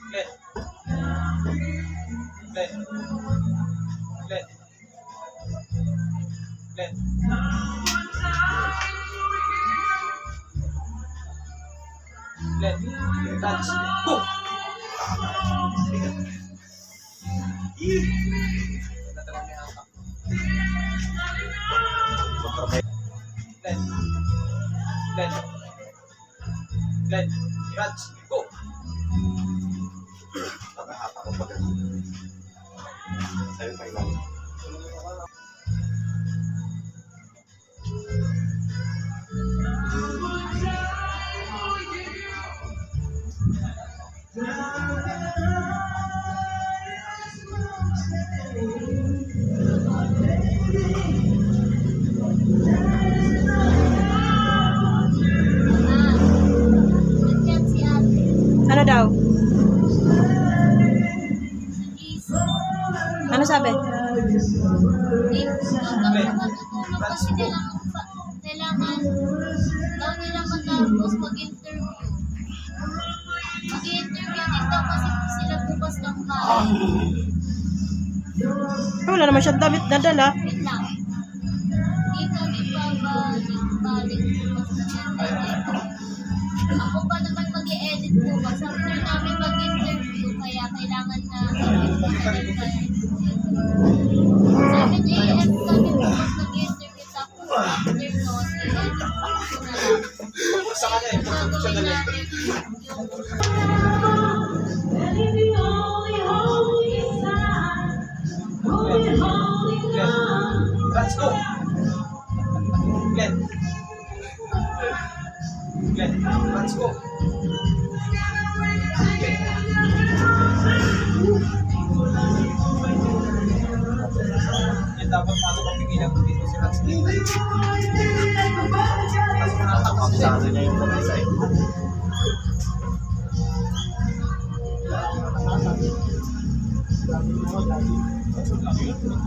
Glenn. Glenn. Glenn. Glenn. Glenn. Touch. Go! Glenn. Glenn. Glenn. Touch. Go! Nakahapa ko pa ganun. Sa'yo pa lang. Ano daw? Ano sabi? Kailangan daw nila matapos mag-interview. Mag-interview din daw kasi sila bukas ng bahay. Wala naman siyang damit na dala. Wait lang. Dito balik bukas na interview. Ako pa naman mag-i-edit bukas. After namin mag-interview, kaya kailangan na 7 AM kami bukas mag-interview. Tapos after nun, i-edit ko na lang. Sa kanya eh. Siya Gagawin dali. namin yung Glenn. Touch. Go! Glenn. Glenn. Touch. Go! Yan dapat paano mapigilan ko dito si Rats. Kasi natapak sa ano niya yung pamisa eh.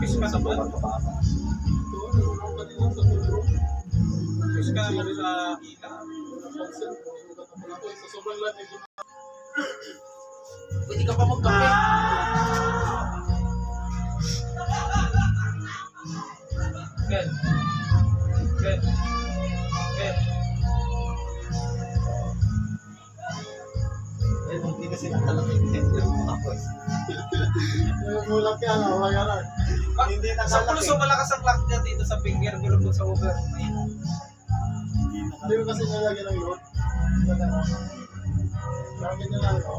Fish ka sa buwan. Fish ka naman sa hila. Pwede ka pa magkape. Glenn. Glenn. Glenn. Eh, hindi kasi nakalapit yung mga boys. Mulak yan, wala yan. Hindi Sa nakalapit. pulso malakas ang lock niya dito sa finger, pero doon sa over. Hindi ko kasi nalagyan ng load. Lagyan niya lang ako.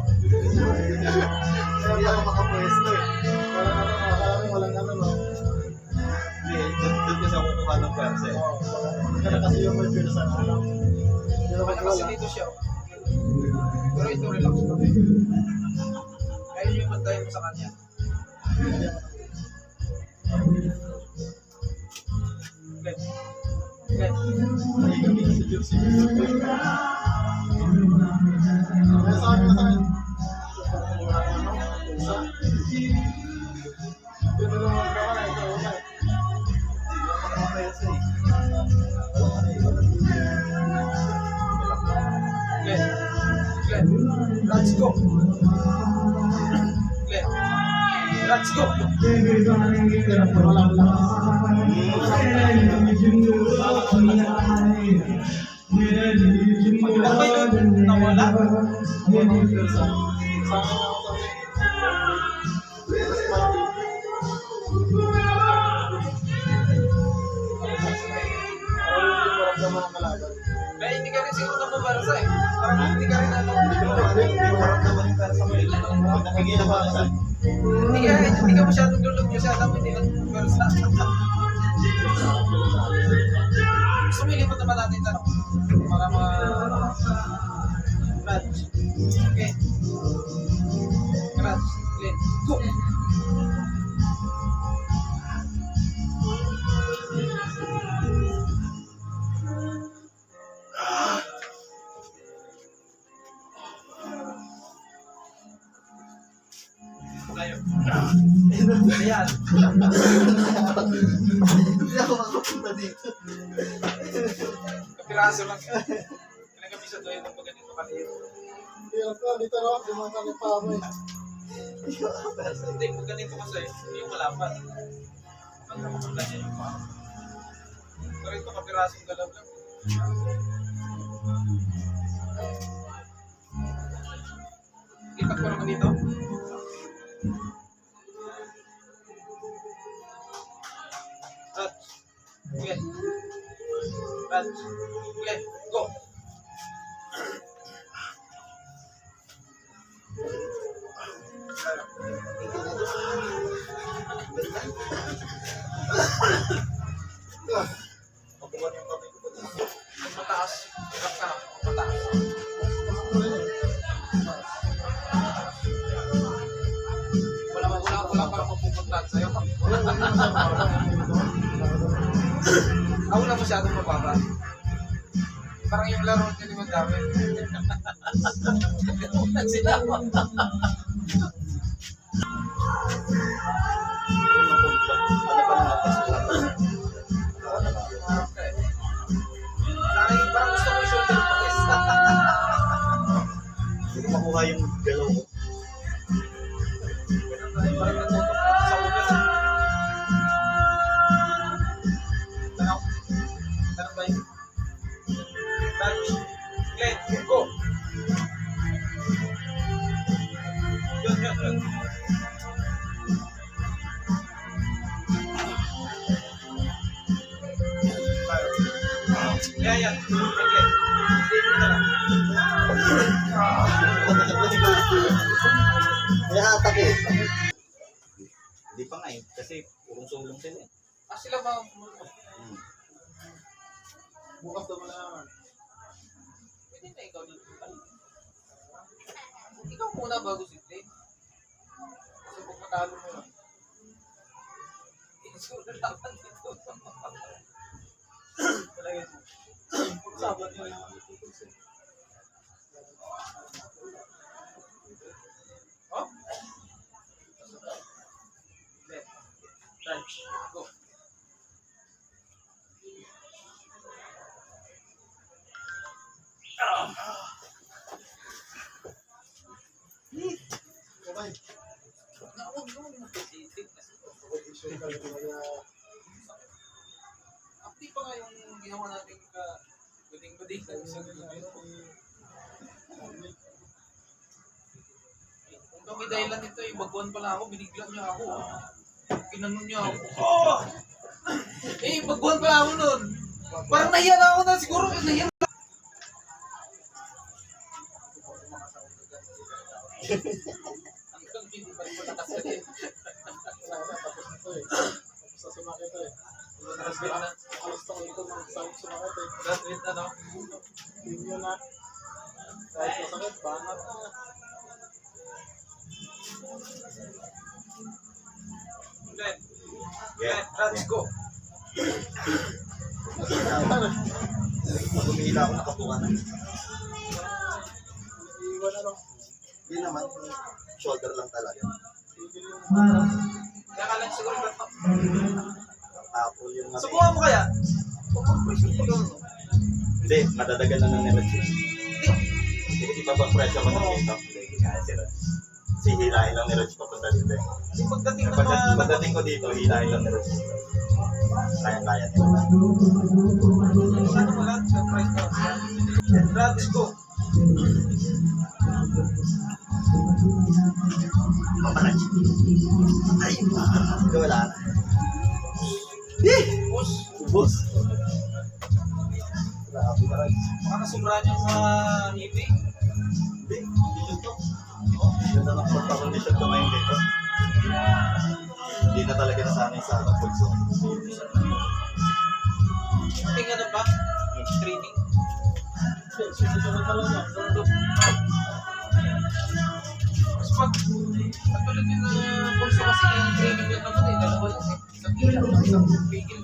Hindi ako makapwesto eh. Walang ano no. Hindi, doon kasi ako kukuha ng pwersa eh. Kaya kasi yung may pwersa na ano. Wala kasi dito siya. Pero ito relax lang. Ayun yung mantayin mo sa kanya. Glenn. Glenn. Glenn. Glenn. Let's go. Glenn. Let's go. Ano ba yun? Nawala? Kaya hindi ka rin siguro napabarasa eh. Parang hindi ka rin alam. Hindi ka masyadong lulog masyadong hindi nagbarasa. Gusto mo ilipat naman natin yung tanong? Para Crunch. Okay. Crunch. Glenn. Go! Tayo. Ayan. Hindi ako makapunta dito. Kapiraso lang. Ilang gabi sa doon ng pagganito kanina. Hirap ka, dito raw, dumataan yung paa mo eh. Hindi, pag ganito kasi, yung malapad. Pag naman ganyan yung paa. Pero ito, kapirasong galaw lang. Kita ko naman dito. Touch. Okay. Touch. Okay, go. Mabuhan yung kamay ko pa dito. Mas mataas. Hirap ka. Mataas. Wala pa mapupuntahan sa'yo. Ako na masyadong mababa. Parang yung laro niya ni Madami. Una sila. Parang gusto ko yung shoulder press. Hindi ko makuha yung galaw ko. Parang natutok sa ulo. Tanaw. Tanaw ba yun? Touch. Let go. Yun. Yan. Okay. Stay mo na lang. May hatak eh. Hindi pa nga eh, kasi urong-sulong sila eh. Sila ba? Bukas naman naman. Pwede na ikaw dito. Ikaw muna bago si Clay. Kasi pag matalo mo lang. Insuro laban dito. Talagyan mo. Sabat nyo lang. Oh? Left. Touch. Go. Okay. Huwag mo. Titik na siya. Akti pa nga yung ginawa natin ka buding-buding na isang kung kami dahilan nito, yung bagwan pala ako, binigla niya ako. Ginanon niya ako. Oh! Bagwan pala ako nun. Parang nahiya na ako na siguro. Nahiya na. Hanggang hindi pa rin ko nakasalit. Tapos sa sumakit eh. Transmit na. Gusto ko ito sumakit eh. Transmit na, no? Yun yun na. Kahit masakit, banat na. Glenn. Glenn, let's go. Pag umihila ako nakabuka na. Iiwan na lang. Hindi naman, shoulder lang talaga. Tigil yung Kaya ka lang siguro ba? Apple yung mga... Subukan mo kaya? Pag-pressure ko doon. Hindi, madadagal na ng energy. Hindi kasi pabang-pressure ko ng makeup. Hindi, kaya si Raj. Kasi hilahin lang ni Raj papunta dito. Kasi pagdating ng mga... Pagdating ko dito, hilahin lang ni Raj. Kaya-kaya nila. Ano mo lang? Surprise ka. Let's go. Paparaj. Ay, wala na. Boss. Ubus. Grabe na Raj. Baka nasumbraan yung mga hibi. Hindi, condition to. Yun na lang pagpa-condition ko ngayon dito. Hindi na talaga nasanay sa pulso. Tingnan na ba? Training. susunod na lang yan. Mas pagtulad din na pulso kasi yung training yun naman eh. Dalawa lang eh. Isang ilaw, isang pigil.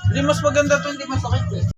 Hindi mas maganda to, hindi masakit eh.